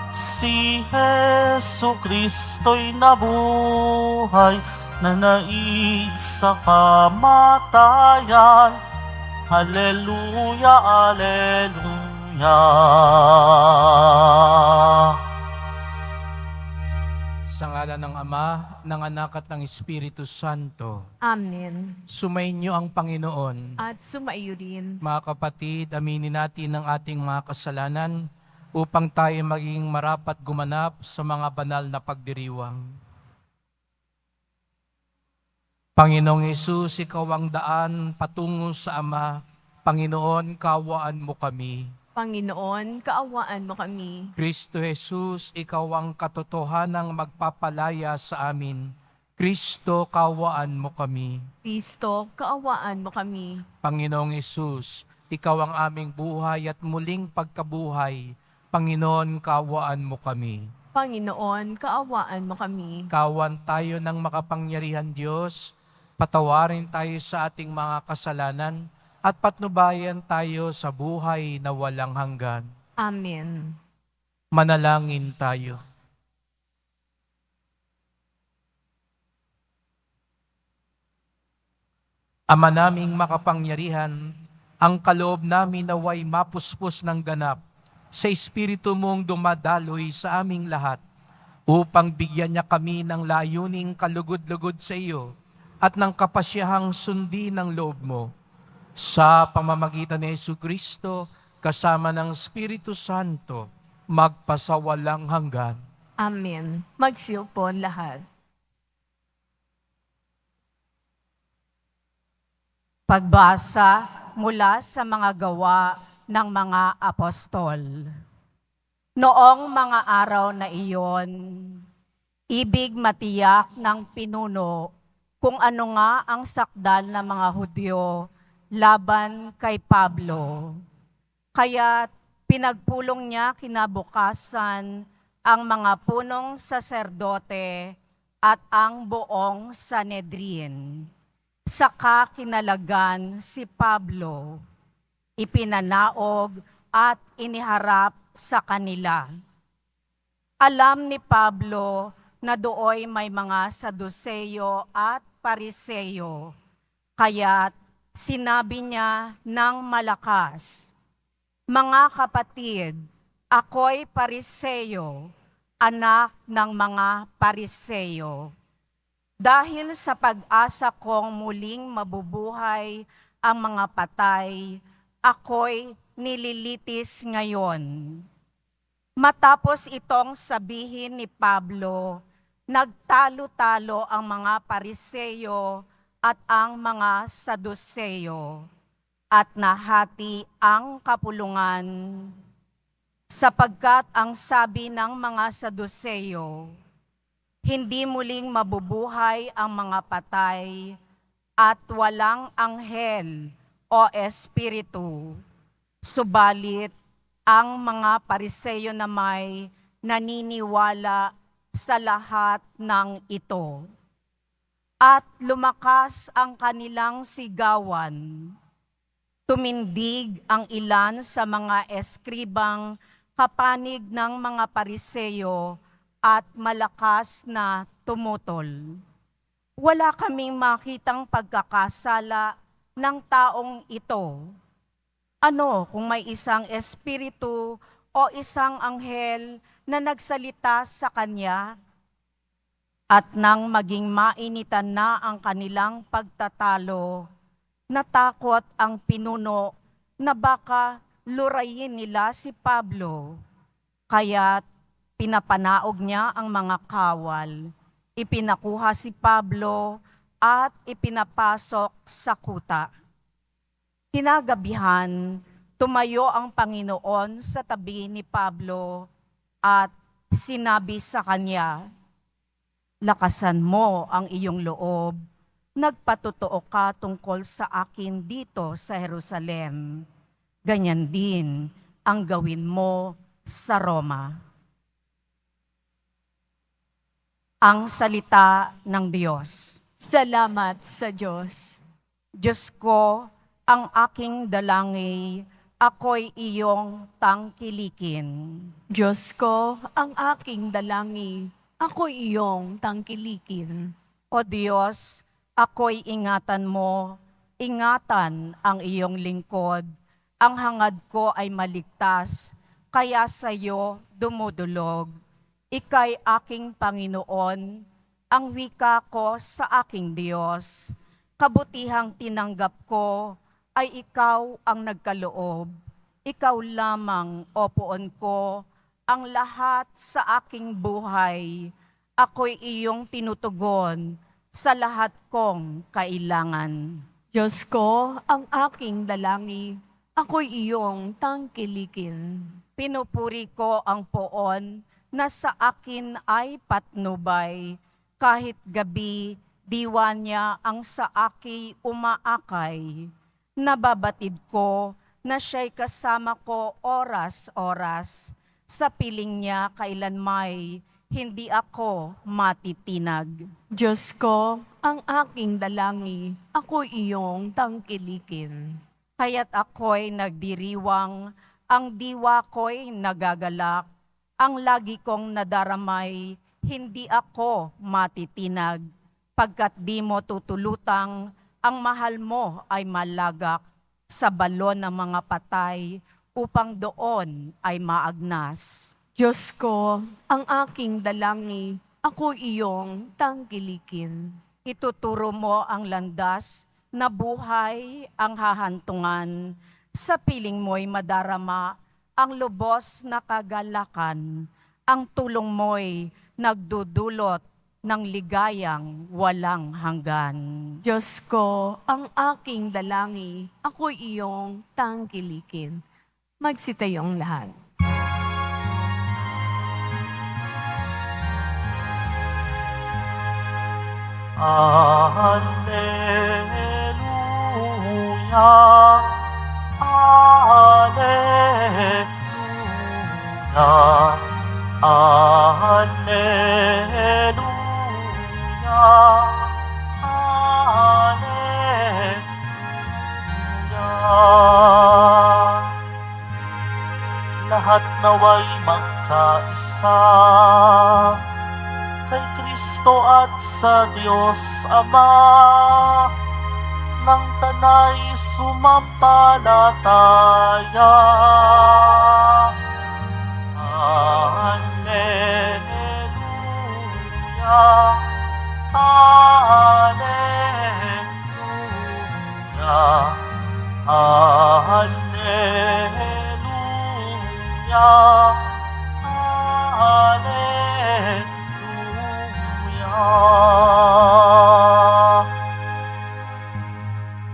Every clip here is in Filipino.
Si Hesu Kristo'y nabuhay, nanaig sa kamatayan. Haleluya, Haleluya. Sa ngalan ng Ama, ng Anak at ng Espiritu Santo. Amen. Sumainyo ang Panginoon. At sumaiyo rin. Mga kapatid, aminin natin ang ating mga kasalanan upang tayo maging marapat gumanap sa mga banal na pagdiriwang. Panginoong Hesus, Ikaw ang daan patungo sa Ama. Panginoon, kaawaan mo kami. Panginoon, kaawaan mo kami. Kristo Jesus, Ikaw ang katotohanang magpapalaya sa amin. Kristo, kaawaan mo kami. Kristo, kaawaan mo kami. Panginoong Hesus, Ikaw ang aming buhay at muling pagkabuhay. Panginoon, kaawaan mo kami. Panginoon, kaawaan mo kami. Kawan tayo ng makapangyarihan Diyos, patawarin tayo sa ating mga kasalanan, at patnubayan tayo sa buhay na walang hanggan. Amen. Manalangin tayo. Ama naming makapangyarihan, ang kaloob namin naway mapuspos ng ganap sa Espiritu mong dumadaloy sa aming lahat upang bigyan niya kami ng layuning kalugod-lugod sa iyo at ng kapasyahang sundin ng loob mo. Sa pamamagitan ni Jesucristo, kasama ng Espiritu Santo, magpasawalang hanggan. Amen. Magsilpon lahat. Pagbasa mula sa mga gawa ng mga apostol. Noong mga araw na iyon, ibig matiyak ng pinuno kung ano nga ang sakdal ng mga Hudyo laban kay Pablo. Kaya pinagpulong niya kinabukasan ang mga punong saserdote at ang buong Sanhedrin. Saka kinalagan si Pablo, ipinanaog at iniharap sa kanila. Alam ni Pablo na dooy may mga Saduseyo at Pariseyo, kaya't sinabi niya ng malakas, "Mga kapatid, ako'y Pariseyo, anak ng mga Pariseyo. Dahil sa pag-asa kong muling mabubuhay ang mga patay, ako'y nililitis ngayon." Matapos itong sabihin ni Pablo, nagtalo-talo ang mga Pariseyo at ang mga Saduseyo, at nahati ang kapulungan, sapagkat ang sabi ng mga Saduseyo, hindi muling mabubuhay ang mga patay at walang anghel o espiritu. Subalit, ang mga Pariseyo na may naniniwala sa lahat ng ito. At lumakas ang kanilang sigawan. Tumindig ang ilan sa mga eskribang kapanig ng mga Pariseyo at malakas na tumutol. Wala kaming makitang pagkakasala ng taong ito. Ano kung may isang espiritu o isang anghel na nagsalita sa kanya? At nang maging mainitan na ang kanilang pagtatalo, natakot ang pinuno na baka lurayin nila si Pablo. Kaya't pinapanaog niya ang mga kawal. Ipinakuha si Pablo at ipinapasok sa kuta. Kinagabihan, tumayo ang Panginoon sa tabi ni Pablo at sinabi sa kanya, "Lakasan mo ang iyong loob. Nagpatotoo ka tungkol sa akin dito sa Jerusalem. Ganyan din ang gawin mo sa Roma." Ang salita ng Diyos. Salamat sa Diyos. Diyos ko, ang aking dalangin ako'y iyong tangkilikin. Diyos ko, ang aking dalangin, ako'y iyong tangkilikin. O Diyos, ako'y ingatan mo, ingatan ang iyong lingkod. Ang hangad ko ay maligtas, kaya sa iyo dumudulog. Ika'y aking Panginoon, ang wika ko sa aking Diyos. Kabutihang tinanggap ko ay ikaw ang nagkaloob. Ikaw lamang, o poon ko, ang lahat sa aking buhay. Ako'y iyong tinutugon sa lahat kong kailangan. Diyos ko, ang aking dalangin, ako'y iyong tangkilikin. Pinupuri ko ang poon na sa akin ay patnubay. Kahit gabi, diwa niya ang sa aki umaakay. Nababatid ko na siya'y kasama ko oras-oras. Sa piling niya kailanmay, hindi ako matitinag. Diyos ko, ang aking dalangin, ako'y iyong tangkilikin. Kaya't ako'y nagdiriwang, ang diwa ko'y nagagalak, ang lagi kong nadaramay, hindi ako matitinag. Pagkat di mo tutulutang, ang mahal mo ay malagak sa balon ng mga patay, upang doon ay maagnas. Diyos ko, ang aking dalangin, ako'y iyong tangkilikin. Ituturo mo ang landas na buhay ang hahantungan. Sa piling mo'y madarama ang lubos na kagalakan. Ang tulong mo'y nagdudulot ng ligayang walang hanggan. Diyos ko, ang aking dalangin, ako'y iyong tangkilikin. Magsitayong lahat. Alleluia, Alleluia, Alleluia, Alleluia. Lahat naway magkaisa kay Kristo at sa Diyos Ama, ng tanay sumampalataya. Alleluia, Alleluia, Alleluia, Alleluia.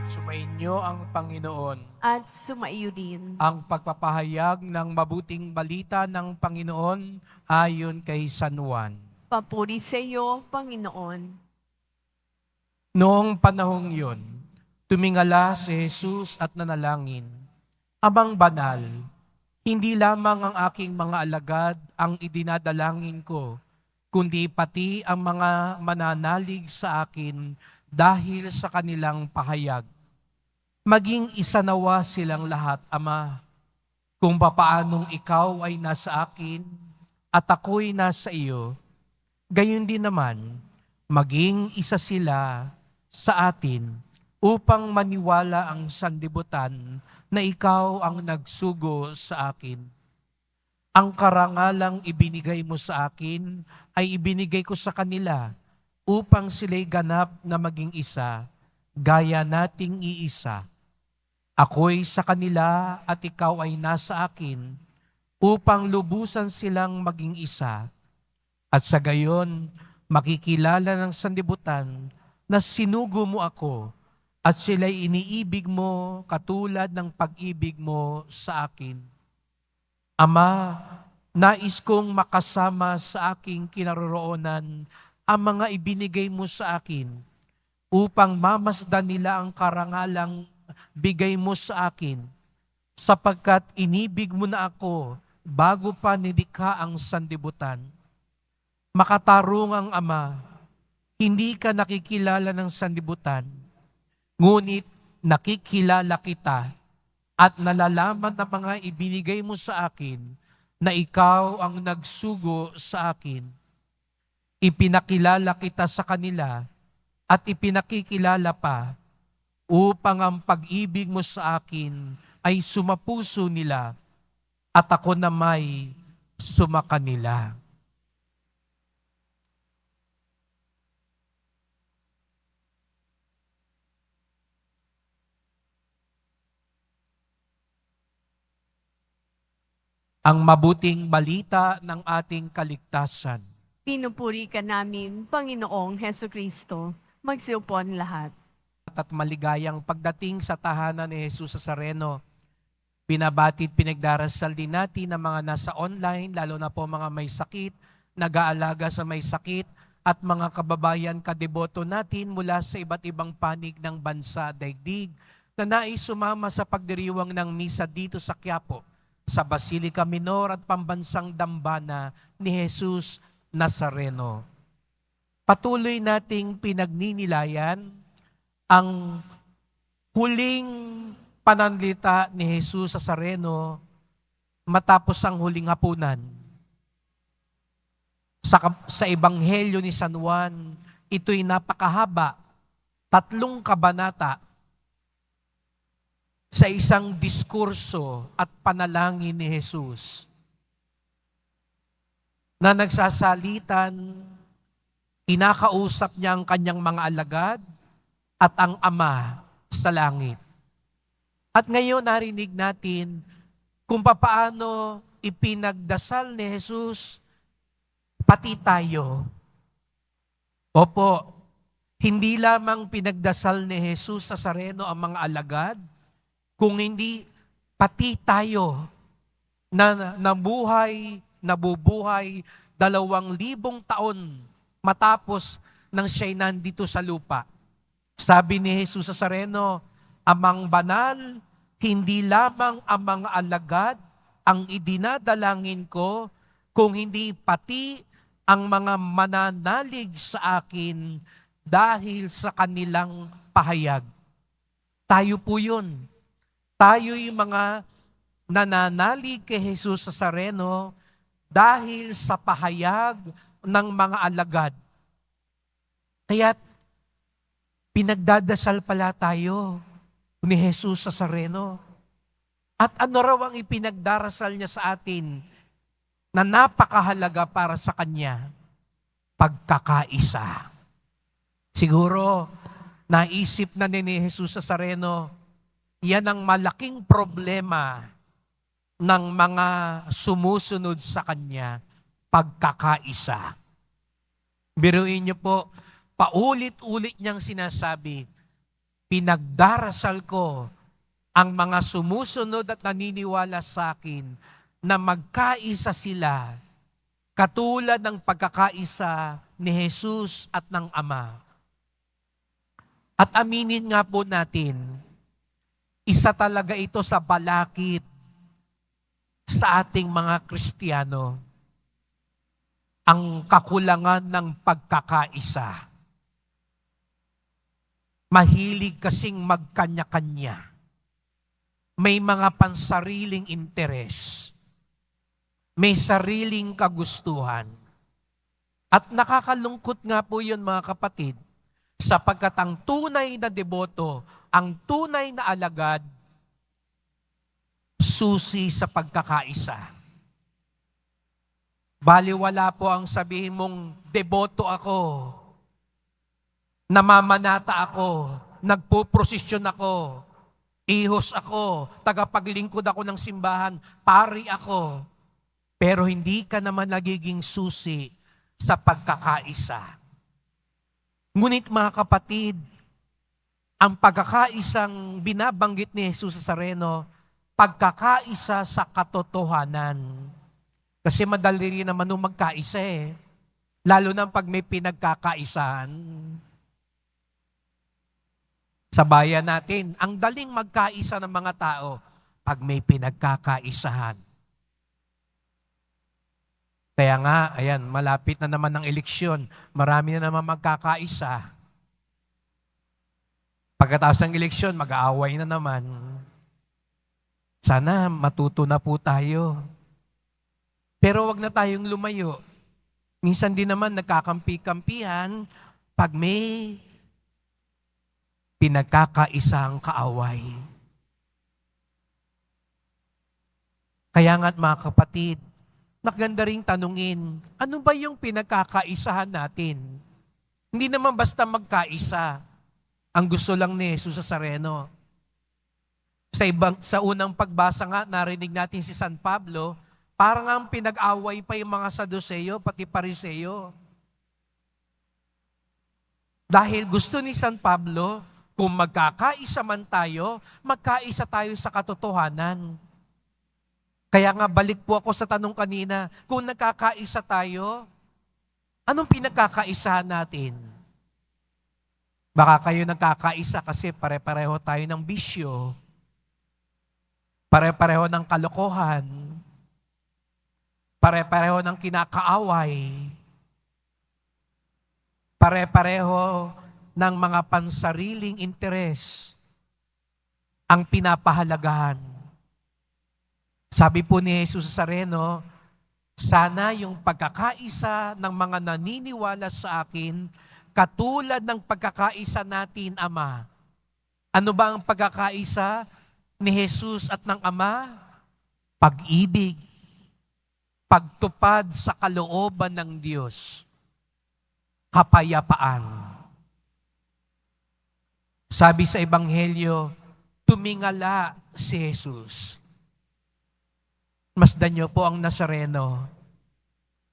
Sumainyo ang Panginoon. At sumaiyo din. Ang pagpapahayag ng mabuting balita ng Panginoon ayon kay San Juan. Papuri sa iyo, Panginoon. Noong panahong yun, tumingala si Jesus at nanalangin, Amang banal, hindi lamang ang aking mga alagad ang idinadalangin ko, kundi pati ang mga mananalig sa akin dahil sa kanilang pahayag. Maging isa nawa silang lahat, Ama, kung papaanong ikaw ay nasa akin at ako'y nasa iyo, gayon din naman, maging isa sila sa atin upang maniwala ang sanlibutan na ikaw ang nagsugo sa akin. Ang karangalang ibinigay mo sa akin ay ibinigay ko sa kanila upang sila'y ganap na maging isa, gaya nating iisa. Ako'y sa kanila at ikaw ay nasa akin upang lubusan silang maging isa. At sa gayon, makikilala ng sanlibutan na sinugo mo ako at sila'y iniibig mo katulad ng pag-ibig mo sa akin. Ama, nais kong makasama sa aking kinaroroonan ang mga ibinigay mo sa akin upang mamasdan nila ang karangalang bigay mo sa akin, sapagkat inibig mo na ako bago pa nilikha ang sanlibutan. Makatarungang Ama, hindi ka nakikilala ng sanlibutan, ngunit nakikilala kita at nalalaman ng mga ibinigay mo sa akin na ikaw ang nagsugo sa akin. Ipinakilala kita sa kanila at ipinakikilala pa upang ang pag-ibig mo sa akin ay sumapuso nila at ako na may sumakanila. Ang mabuting balita ng ating kaligtasan. Pinupuri ka namin, Panginoong Heso Kristo. Magsiupon lahat. At maligayang pagdating sa tahanan ni Jesus sa Sareno. Pinabatid, pinagdarasal din natin ang mga nasa online, lalo na po mga may sakit, nag-aalaga sa may sakit, at mga kababayan kadeboto natin mula sa iba't ibang panig ng bansa daigdig na nais sumama sa pagdiriwang ng misa dito sa Quiapo, sa Basilica Minor at Pambansang Dambana ni Jesus Nazareno. Patuloy nating pinagninilayan ang huling pananalita ni Jesus Nazareno matapos ang huling hapunan. Sa Ebanghelyo ni San Juan, ito'y napakahaba, 3 kabanata, sa isang diskurso at panalangin ni Jesus na nagsasalitan, kinakausap niya ang kanyang mga alagad at ang Ama sa langit. At ngayon narinig natin kung papaano ipinagdasal ni Jesus pati tayo. Opo, hindi lamang pinagdasal ni Jesus Nazareno ang mga alagad, kung hindi pati tayo na nabubuhay 2,000 taon matapos nang siya'y nandito sa lupa. Sabi ni Jesus Nazareno, Amang banal, hindi lamang ang mga alagad ang idinadalangin ko, kung hindi pati ang mga mananalig sa akin dahil sa kanilang pahayag. Tayo po yun. Tayo yung mga nananalig kay Jesus Nazareno dahil sa pahayag ng mga alagad. Kaya pinagdadasal pala tayo ni Jesus Nazareno. At ano raw ang ipinagdarasal niya sa atin na napakahalaga para sa Kanya? Pagkakaisa. Siguro, naisip na ni Jesus Nazareno, yan ang malaking problema ng mga sumusunod sa Kanya, pagkakaisa. Biruin niyo po, paulit-ulit niyang sinasabi, pinagdarasal ko ang mga sumusunod at naniniwala sa akin na magkaisa sila katulad ng pagkakaisa ni Jesus at ng Ama. At aminin nga po natin, isa talaga ito sa balakid sa ating mga Kristiyano, ang kakulangan ng pagkakaisa. Mahilig kasing magkanya-kanya. May mga pansariling interes. May sariling kagustuhan. At nakakalungkot nga po yun mga kapatid, sapagkat ang tunay na deboto, ang tunay na alagad, susi sa pagkakaisa. Baliwala po ang sabihin mong deboto ako, namamanata ako, nagpuprosesyon ako, ihos ako, tagapaglingkod ako ng simbahan, pari ako, pero hindi ka naman nagiging susi sa pagkakaisa. Ngunit mga kapatid, ang pagkakaisang binabanggit ni Jesus Nazareno, pagkakaisa sa katotohanan. Kasi madali rin naman nung magkaisa eh. Lalo na pag may pinagkakaisahan. Sa bayan natin, ang daling magkaisa ng mga tao pag may pinagkakaisahan. Kaya nga, ayan, malapit na naman ang eleksyon. Marami na naman magkakaisa. Pagkatapos ng eleksyon, mag-aaway na naman. Sana matuto na po tayo. Pero wag na tayong lumayo. Minsan din naman nagkakampi-kampihan pag may pinagkakaisang kaaway. Kaya nga't mga kapatid, maganda ring tanungin, ano ba yung pinagkakaisahan natin? Hindi naman basta magkaisa. Ang gusto lang ni Jesus Nazareno. Sa unang pagbasa nga, narinig natin si San Pablo, parang ang pinag-away pa yung mga Saduceo, pati Pariseo. Dahil gusto ni San Pablo, kung magkakaisa man tayo, magkaisa tayo sa katotohanan. Kaya nga balik po ako sa tanong kanina, kung nagkakaisa tayo, anong pinagkakaisahan natin? Baka kayo nagkakaisa kasi pare-pareho tayo ng bisyo, pare-pareho ng kalokohan, pare-pareho ng kinakaaway, pare-pareho ng mga pansariling interes ang pinapahalagahan. Sabi po ni Jesus Nazareno, sana yung pagkakaisa ng mga naniniwala sa akin, katulad ng pagkakaisa natin, Ama. Ano ba ang pagkakaisa ni Jesus at ng Ama? Pag-ibig, pagtupad sa kalooban ng Diyos, kapayapaan. Sabi sa Ebanghelyo, tumingala si Jesus. Masdan niyo po ang Nazareno,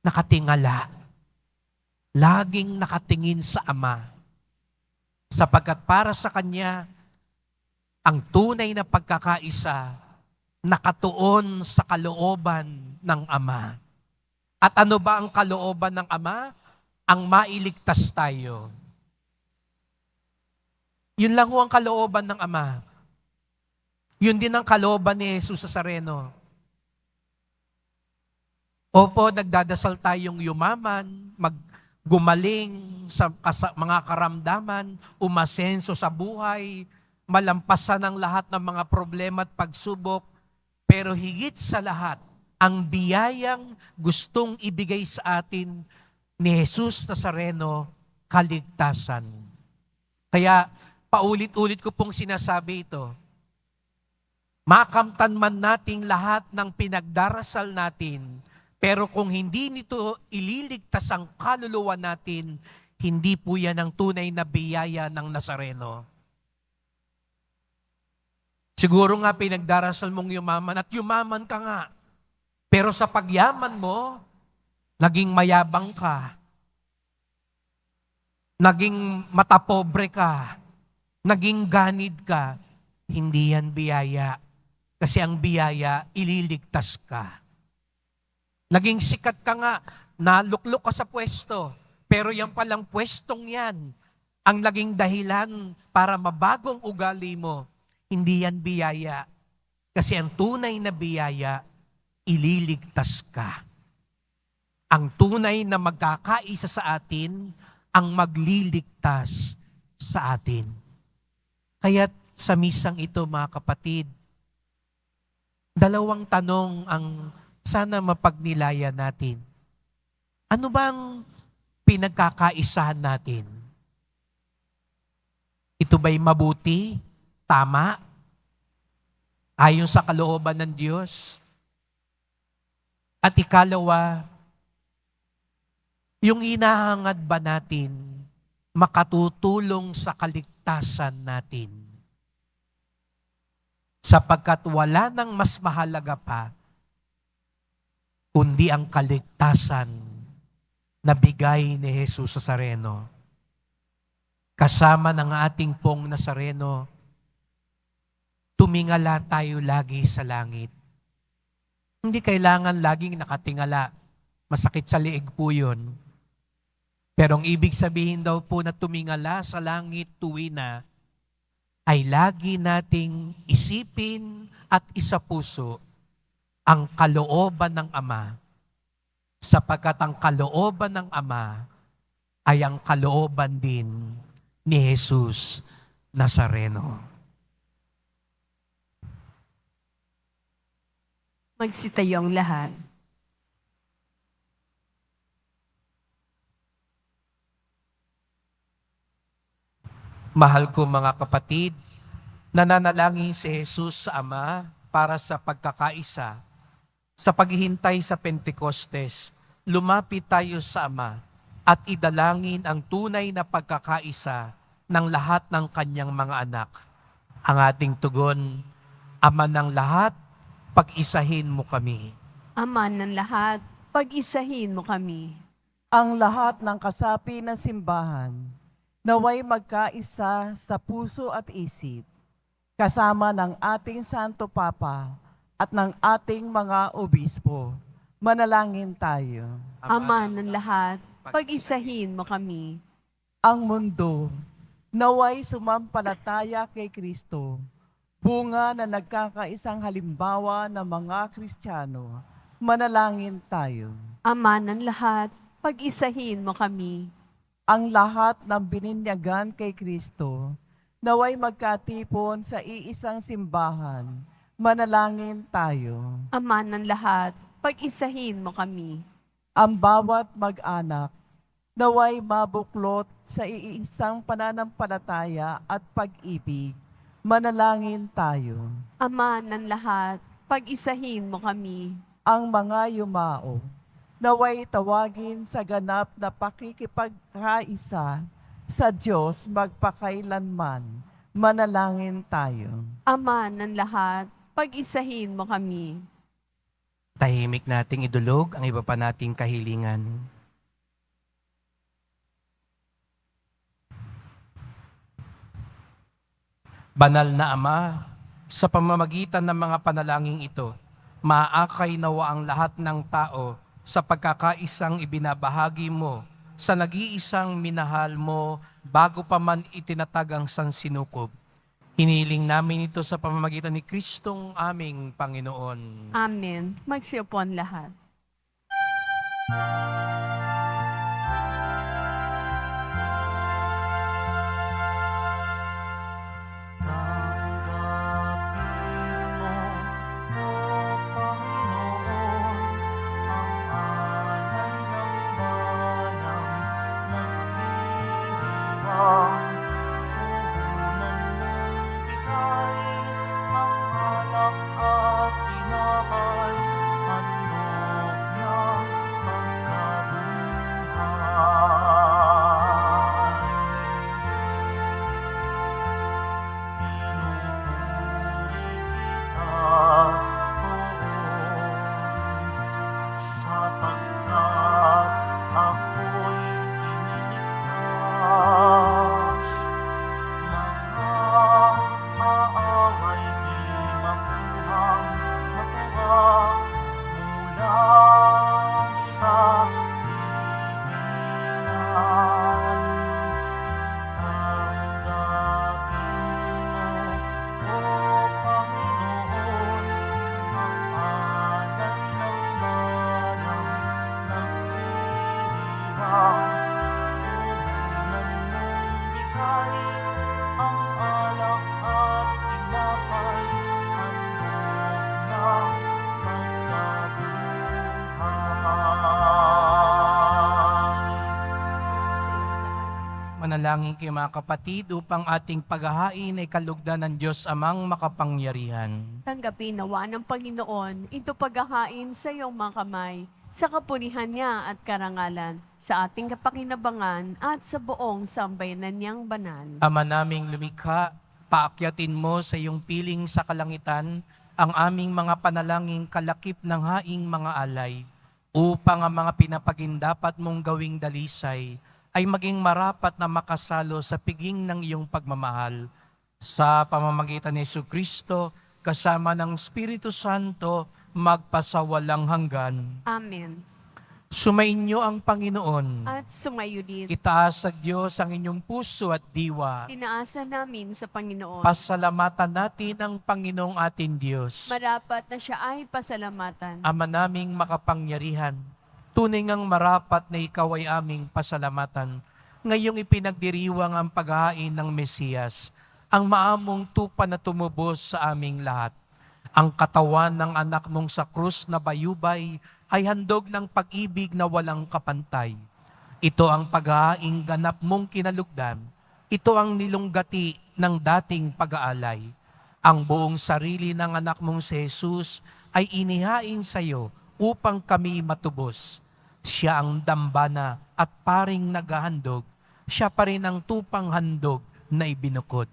nakatingala. Laging nakatingin sa Ama. Sapagkat para sa Kanya, ang tunay na pagkakaisa, nakatuon sa kalooban ng Ama. At ano ba ang kalooban ng Ama? Ang mailigtas tayo. Yun lang ho ang kalooban ng Ama. Yun din ang kalooban ni Jesus Nazareno. Opo, nagdadasal tayong yumaman, gumaling sa mga karamdaman, umasenso sa buhay, malampasan ang lahat ng mga problema at pagsubok, pero higit sa lahat, ang biyayang gustong ibigay sa atin ni Jesus Nazareno, kaligtasan. Kaya paulit-ulit ko pong sinasabi ito, makamtan man nating lahat ng pinagdarasal natin, pero kung hindi nito ililigtas ang kaluluwa natin, hindi po yan ang tunay na biyaya ng Nazareno. Siguro nga pinagdarasal mong yumaman at yumaman ka nga. Pero sa pagyaman mo, naging mayabang ka. Naging matapobre ka. Naging ganid ka. Hindi yan biyaya. Kasi ang biyaya, ililigtas ka. Naging sikat ka nga, naluklok ka sa pwesto, pero yan palang pwestong yan, ang naging dahilan para mabagong ugali mo, hindi yan biyaya. Kasi ang tunay na biyaya, ililigtas ka. Ang tunay na magkakaisa sa atin, ang magliligtas sa atin. Kaya sa misang ito, mga kapatid, dalawang tanong ang sana mapagnilayan natin. Ano bang pinagkakaisahan natin? Ito ba'y mabuti? Tama? Ayon sa kalooban ng Diyos? At ikalawa, yung inahangad ba natin makatutulong sa kaligtasan natin? Sapagkat wala nang mas mahalaga pa kundi ang kaligtasan na bigay ni Jesus Nazareno. Kasama ng ating pong Nazareno, tumingala tayo lagi sa langit. Hindi kailangan laging nakatingala. Masakit sa liig po yun. Pero ang ibig sabihin daw po na tumingala sa langit tuwina ay lagi nating isipin at isapuso ang kalooban ng Ama, sapagkat ang kalooban ng Ama ay ang kalooban din ni Jesus Nazareno. Magsitayo ang lahat. Mahal ko mga kapatid, nananalangin si Jesus sa Ama para sa pagkakaisa. Sa paghihintay sa Pentecostes, lumapit tayo sa Ama at idalangin ang tunay na pagkakaisa ng lahat ng kanyang mga anak. Ang ating tugon, Ama ng lahat, pag-isahin mo kami. Ama ng lahat, pag-isahin mo kami. Ang lahat ng kasapi ng simbahan, naway magkaisa sa puso at isip, kasama ng ating Santo Papa at ng ating mga obispo. Manalangin tayo. Ama ng lahat, pag-isahin mo kami. Ang mundo, naway sumampalataya kay Kristo, bunga na nagkakaisang halimbawa ng mga Kristiyano. Manalangin tayo. Ama ng lahat, pag-isahin mo kami. Ang lahat ng bininyagan kay Kristo, naway magkatipon sa iisang simbahan. Manalangin tayo. Ama ng lahat, pag-isahin mo kami. Ang bawat mag-anak, naway mabuklot sa iisang pananampalataya at pag-ibig. Manalangin tayo. Ama ng lahat, pag-isahin mo kami. Ang mga yumao, naway tawagin sa ganap na pakikipagkaisa sa Diyos magpakailanman. Manalangin tayo. Ama ng lahat, pag-isahin mo kami. Tahimik nating idulog ang iba pa nating kahilingan. Banal na Ama, sa pamamagitan ng mga panalangin ito, maaakay nawa ang lahat ng tao sa pagkakaisang ibinabahagi mo sa nag-iisang minahal mo bago pa man itinatag ang sansinukob. Hiniling namin ito sa pamamagitan ni Kristong aming Panginoon. Amen. Magsiupo ang lahat. Tanggapin mo, O Panginoon, ang alay ng balang nagdiriwang. Puhunan mong bigay ang alak at tinapay, handog niyang pagkabuhay. Pinupuri kita, Poon, sapagkat ako'y iniligtas. Mga kaaway di makuhang matuwa mula sa libingan. Tanggapin mo, O Panginoon, ang alay ng balang nagdiriwang. Puhunan mong bigay ang alak at tinapay, handog ng pagkabuhay. Manalangin kayo mga kapatid upang ating paghahain ay kalugdan ng Diyos Amang makapangyarihan. Tanggapin nawa ng Panginoon ito paghahain sa iyong mga kamay, sa kapurihan niya at karangalan, sa ating kapakinabangan at sa buong sambayanan niyang banal. Ama naming lumikha, paakyatin mo sa iyong piling sa kalangitan ang aming mga panalangin kalakip ng haing mga alay, upang ang mga pinapagindapat mong gawing dalisay ay maging marapat na makasalo sa piging ng iyong pagmamahal. Sa pamamagitan ni Jesucristo, kasama ng Espiritu Santo, magpasawalang hanggan. Amen. Sumainyo ang Panginoon. At sumayo din. Itaas sa Diyos ang inyong puso at diwa. Inaasa namin sa Panginoon. Pasalamatan natin ang Panginoong ating Diyos. Marapat na siya ay pasalamatan. Ama naming makapangyarihan, tunay ngang marapat na ikaw ay aming pasalamatan. Ngayong ipinagdiriwang ang paghahain ng Mesiyas, ang maamong tupa na tumubos sa aming lahat. Ang katawan ng anak mong sa krus na bayubay ay handog ng pag-ibig na walang kapantay. Ito ang paghahaing ganap mong kinalugdan. Ito ang nilunggati ng dating pag-aalay. Ang buong sarili ng anak mong si Jesus ay inihain sa iyo upang kami matubos. Siya ang dambana at paring naghahandog. Siya pa rin ang tupang handog na ibinukod.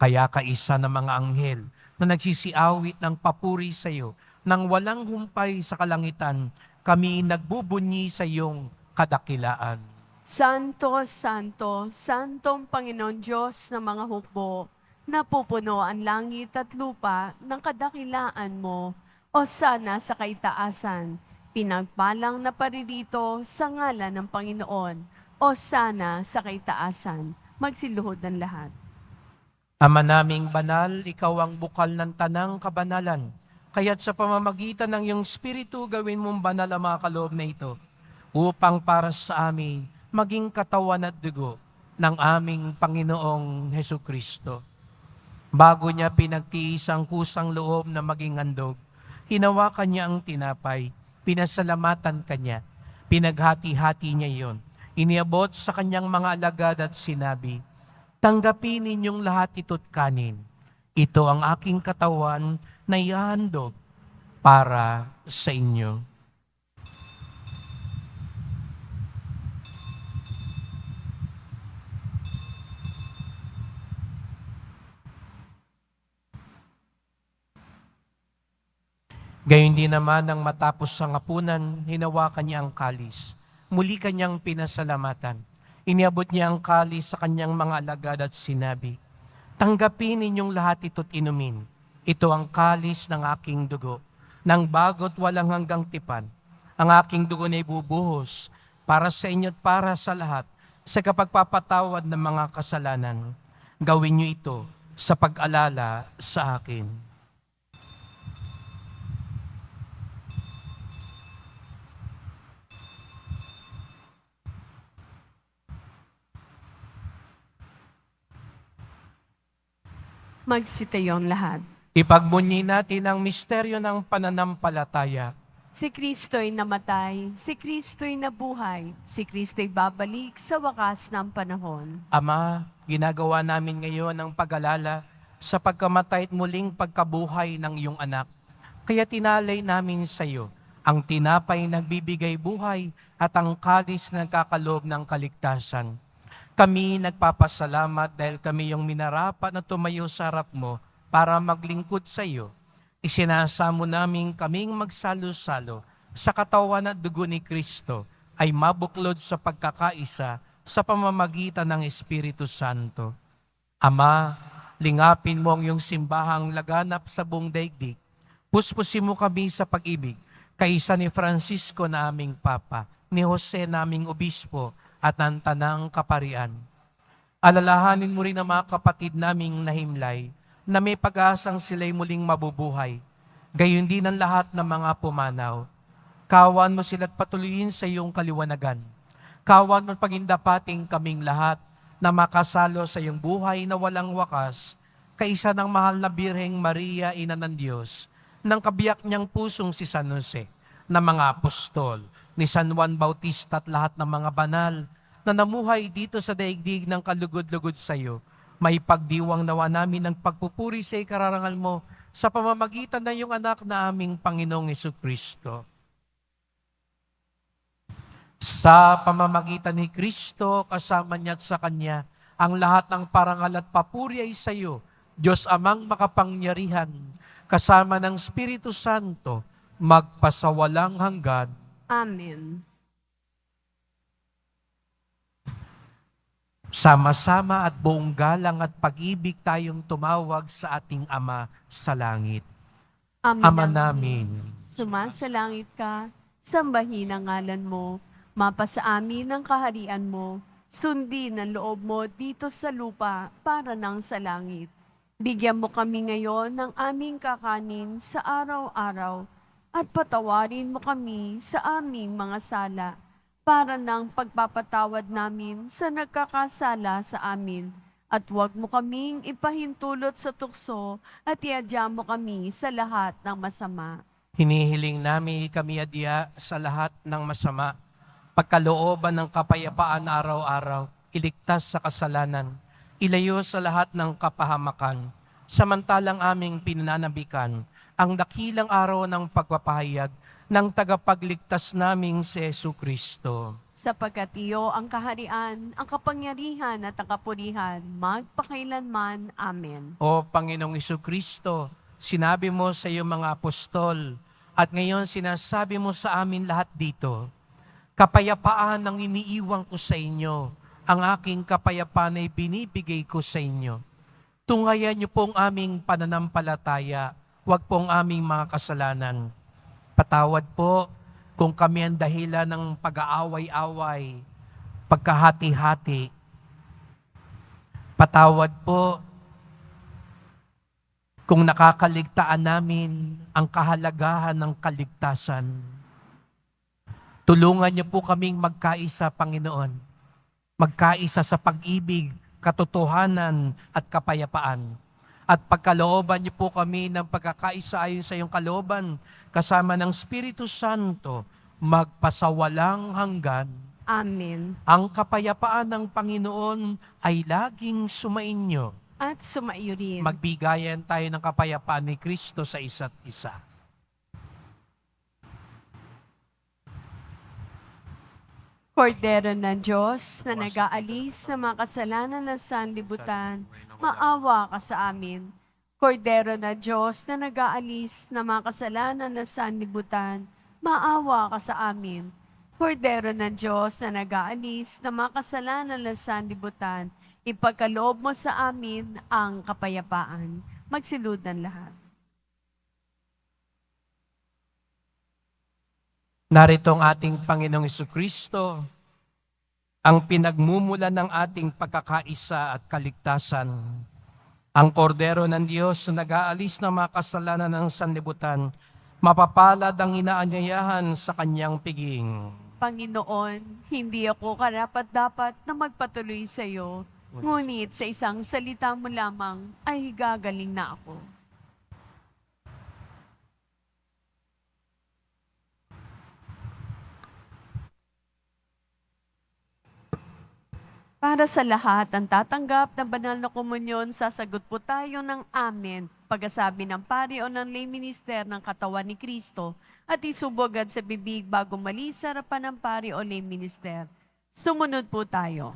Kaya kaisa ng mga anghel na nagsisiawit ng papuri sa iyo, nang walang humpay sa kalangitan, kami nagbubunyi sa iyong kadakilaan. Santo, Santo, Santong Panginoon Diyos ng mga hukbo, napupuno ang langit at lupa ng kadakilaan mo, o sana sa kaitaasan, pinagpalang na paririto sa ngalan ng Panginoon, o sana sa kaitaasan, magsiluhod ng lahat. Ama naming banal, ikaw ang bukal ng tanang kabanalan. Kaya't sa pamamagitan ng iyong Espiritu, gawin mong banal ang mga kaloob na ito, upang para sa amin maging katawan at dugo ng aming Panginoong Hesus Kristo. Bago niya pinagtiis ang kusang loob na maging handog, hinawakan niya ang tinapay, pinasalamatan kanya, pinaghati-hati niya iyon, iniabot sa kanyang mga alagad at sinabi, "Tanggapin ninyong lahat ito't kanin. Ito ang aking katawan na ihahandog para sa inyo." Gayon din naman nang matapos sa hapunan, hinawakan niya ang kalis. Muli kanyang pinasalamatan. Iniabot niya ang kalis sa kanyang mga alagad at sinabi, "Tanggapin ninyong lahat ito't inumin. Ito ang kalis ng aking dugo, ng bago't walang hanggang tipan. Ang aking dugo na ibubuhos para sa inyo at para sa lahat sa kapagpapatawad ng mga kasalanan. Gawin niyo ito sa pag-alala sa akin." Magsitayo ang lahat. Ipagbunyi natin ang misteryo ng pananampalataya. Si Kristo'y namatay, si Kristo'y nabuhay, si Kristo'y babalik sa wakas ng panahon. Ama, ginagawa namin ngayon ang pag-alala sa pagkamatay at muling pagkabuhay ng iyong anak. Kaya tinalay namin sa iyo ang tinapay nagbibigay buhay at ang kalis na nagkakaloob ng kaligtasan. Kami nagpapasalamat dahil kami yung minarapat na tumayo sa harap mo para maglingkod sa iyo. Isinasamo namin kaming magsalo-salo sa katawan at dugo ni Kristo ay mabuklod sa pagkakaisa sa pamamagitan ng Espiritu Santo. Ama, lingapin mo ang iyong simbahang laganap sa buong daigdig. Puspusin mo kami sa pag-ibig, kaisa ni Francisco na aming Papa, ni Jose na aming Obispo, at ng tanang kaparian. Alalahanin mo rin ang mga kapatid naming nahimlay, na may pag-asang sila'y muling mabubuhay. Gayon din ang lahat ng mga pumanaw. Kawan mo sila't patuloyin sa iyong kaliwanagan. Kawan mo pagindapating kaming lahat na makasalo sa iyong buhay na walang wakas, kaisa ng mahal na Birheng Maria, Ina ng Diyos, ng kabiyak niyang pusong si San Jose, na mga apostol, ni San Juan Bautista at lahat ng mga banal na namuhay dito sa daigdig ng kalugod-lugod sa iyo. May pagdiwang nawa namin ng pagpupuri sa ikararangal mo sa pamamagitan ng iyong anak na aming Panginoong Jesucristo. Sa pamamagitan ni Kristo, kasama niya at sa Kanya, ang lahat ng parangal at papuri ay sa iyo, Diyos Amang makapangyarihan, kasama ng Espiritu Santo, magpasawalang hanggan. Amen. Sama-sama at buong galang at pag-ibig tayong tumawag sa ating Ama sa langit. Ama namin, sumasalangit ka, sambahin ang ngalan mo, mapasa amin ang kaharian mo, sundin ang loob mo dito sa lupa para nang sa langit. Bigyan mo kami ngayon ng aming kakanin sa araw-araw, at patawarin mo kami sa aming mga sala, para ng pagpapatawad namin sa nagkakasala sa amin, At huwag mo kaming ipahintulot sa tukso at iadya mo kami sa lahat ng masama. Hinihiling namin kami adya sa lahat ng masama, pagkalooban ng kapayapaan araw-araw, iligtas sa kasalanan, ilayo sa lahat ng kapahamakan, samantalang aming pinananabikan ang dakilang araw ng pagpapahayag ng tagapagligtas naming si Jesucristo. Sapagkat iyo ang kaharian, ang kapangyarihan at ang kapurihan, magpakailanman. Amen. O Panginoong Jesucristo, sinabi mo sa iyong mga apostol, at ngayon sinasabi mo sa amin lahat dito, kapayapaan ang iniiwan ko sa inyo, ang aking kapayapaan ay binibigay ko sa inyo. Tungayan niyo pong aming pananampalataya, huwag pong aming mga kasalanan. Patawad po kung kami ang dahilan ng pag-aaway-away, pagkahati-hati. Patawad po kung nakakaligtaan namin ang kahalagahan ng kaligtasan. Tulungan niyo po kaming magkaisa, Panginoon. Magkaisa sa pag-ibig, katotohanan at kapayapaan. At pagkalooban niyo po kami ng pagkakaisa ayon sa iyong kalooban, kasama ng Espiritu Santo, magpasawalang hanggan. Amen. Ang kapayapaan ng Panginoon ay laging sumainyo. At sumaiyo rin. Magbigayan tayo ng kapayapaan ni Kristo sa isa't isa. Kordero ng Diyos na nag-aalis ng mga kasalanan ng sanlibutan, maawa ka sa amin. Kordero ng Diyos na nag-aalis ng mga kasalanan ng sanlibutan, maawa ka sa amin. Kordero ng Diyos na nag-aalis ng mga kasalanan ng sanlibutan, ipagkaloob mo sa amin ang kapayapaan. Magsiludan lahat. Narito ang ating Panginoong Jesucristo, ang pinagmumula ng ating pagkakaisa at kaligtasan. Ang kordero ng Diyos na nag-aalis ng mga kasalanan ng sanlibutan, mapapalad ang inaanyayahan sa kanyang piging. Panginoon, hindi ako karapat-dapat na magpatuloy sa iyo, ngunit sa isang salita mo lamang ay gagaling na ako. Para sa lahat ang tatanggap ng banal na komunyon, sasagot po tayo ng amen pagkasabi ng pari o ng lay minister ng katawan ni Kristo at isubogad sa bibig bago mali sa harapan ng pari o lay minister. Sumunod po tayo.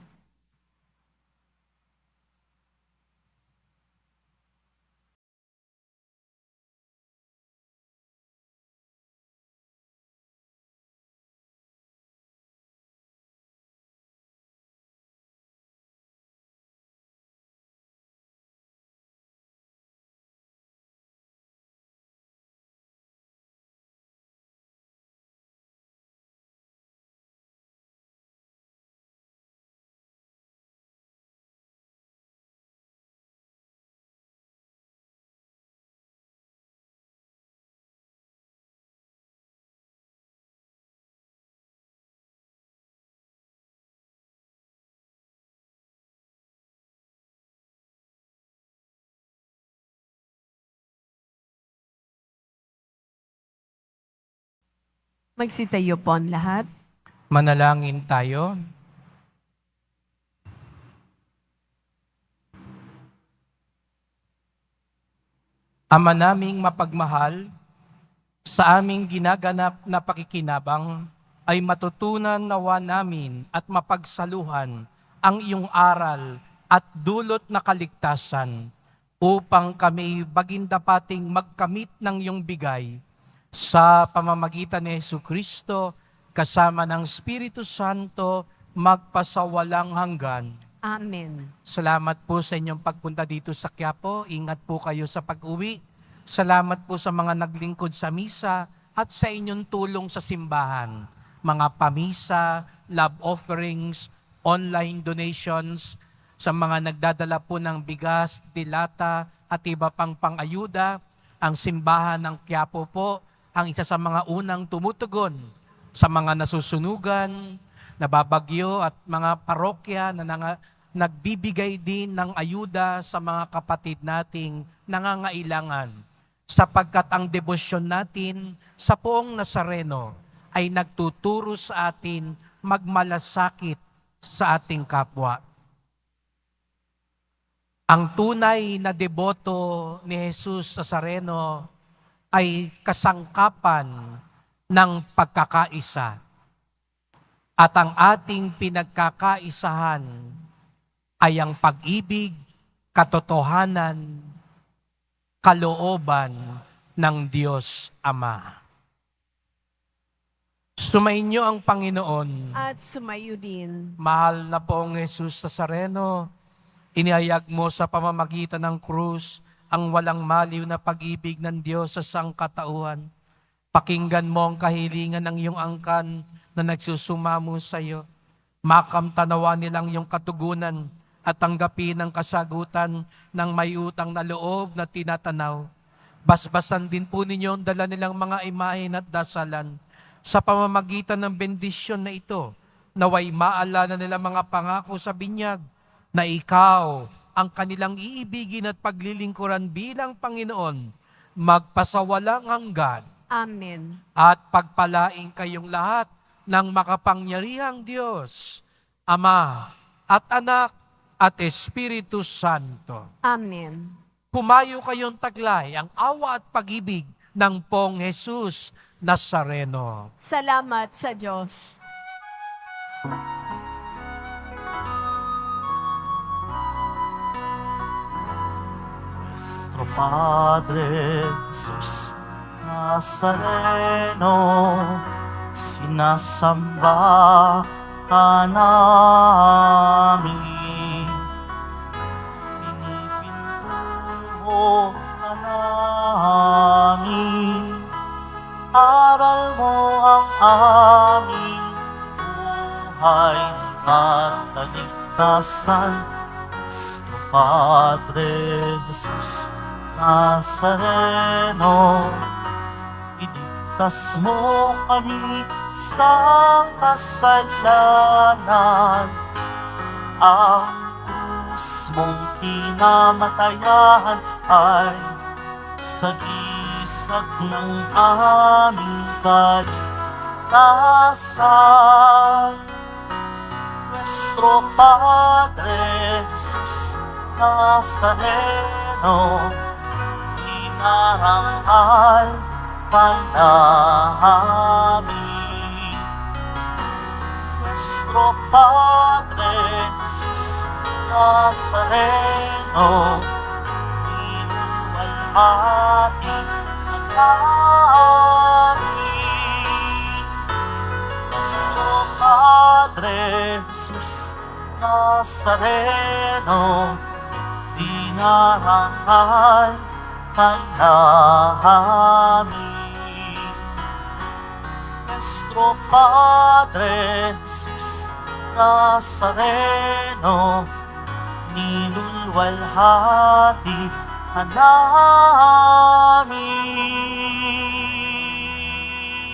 Magsitayo po ang lahat. Manalangin tayo. Ama naming mapagmahal, sa aming ginaganap na pakikinabang ay matutunan nawa namin at mapagsaluhan ang iyong aral at dulot na kaligtasan upang kami bagindapating magkamit ng iyong bigay sa pamamagitan ni Jesucristo kasama ng Espiritu Santo magpasawalang hanggan. Amen. Salamat po sa inyong pagpunta dito sa Quiapo. Ingat po kayo sa pag-uwi. Salamat po sa mga naglingkod sa misa at sa inyong tulong sa simbahan. Mga pamisa, love offerings, online donations, sa mga nagdadala po ng bigas, dilata at iba pang pang-ayuda. Ang simbahan ng Quiapo po ang isa sa mga unang tumutugon sa mga nasusunugan, nababagyo at mga parokya na nagbibigay din ng ayuda sa mga kapatid nating nangangailangan, sapagkat ang debosyon natin sa Poong Nazareno ay nagtuturo sa atin magmalasakit sa ating kapwa. Ang tunay na deboto ni Jesus Nazareno ay kasangkapan ng pagkakaisa. At ang ating pinagkakaisahan ay ang pag-ibig, katotohanan, kalooban ng Diyos Ama. Sumainyo ang Panginoon. At sumayo din. Mahal na Poong Jesus Nazareno, inihayag mo sa pamamagitan ng krus ang walang maliw na pag-ibig ng Diyos sa sangkatauhan. Pakinggan mo ang kahilingan ng iyong angkan na nagsusumamo sa iyo. Makamtanawa nilang iyong katugunan at tanggapin ang kasagutan ng may utang na loob na tinatanaw. Basbasan din po ninyo ang dala nilang mga imahen at dasalan. Sa pamamagitan ng bendisyon na ito, naway maalala nila mga pangako sa binyag na ikaw ang kanilang iibigin at paglilingkuran bilang Panginoon, magpasawalang hanggan. Amen. At pagpalaing kayong lahat ng makapangyarihang Diyos, Ama at Anak at Espiritu Santo. Amen. Humayo kayong taglay ang awa at pag-ibig ng Poong Jesus Nazareno. Salamat sa Diyos. Nuestro Padre Jesus Nazareno, sinasamba ka namin. Pinipintuho ka namin. Aral mo ang aming buhay at kaligtasan. Nuestro Padre Jesus Nazareno, iligtas mo kami sa kasalanan. Ang krus mong kinamatayan ay sagisag ng aming kaligtasan. Nuestro Padre Jesus Nazareno, inarangal ka namin. Nuestro Padre Jesus Nazareno, inuwalhati ka namin. Nuestro Padre Jesus Nazareno, dinarangal ka namin. Nuestro Padre Jesus Nazareno, nilulwalhati ka namin.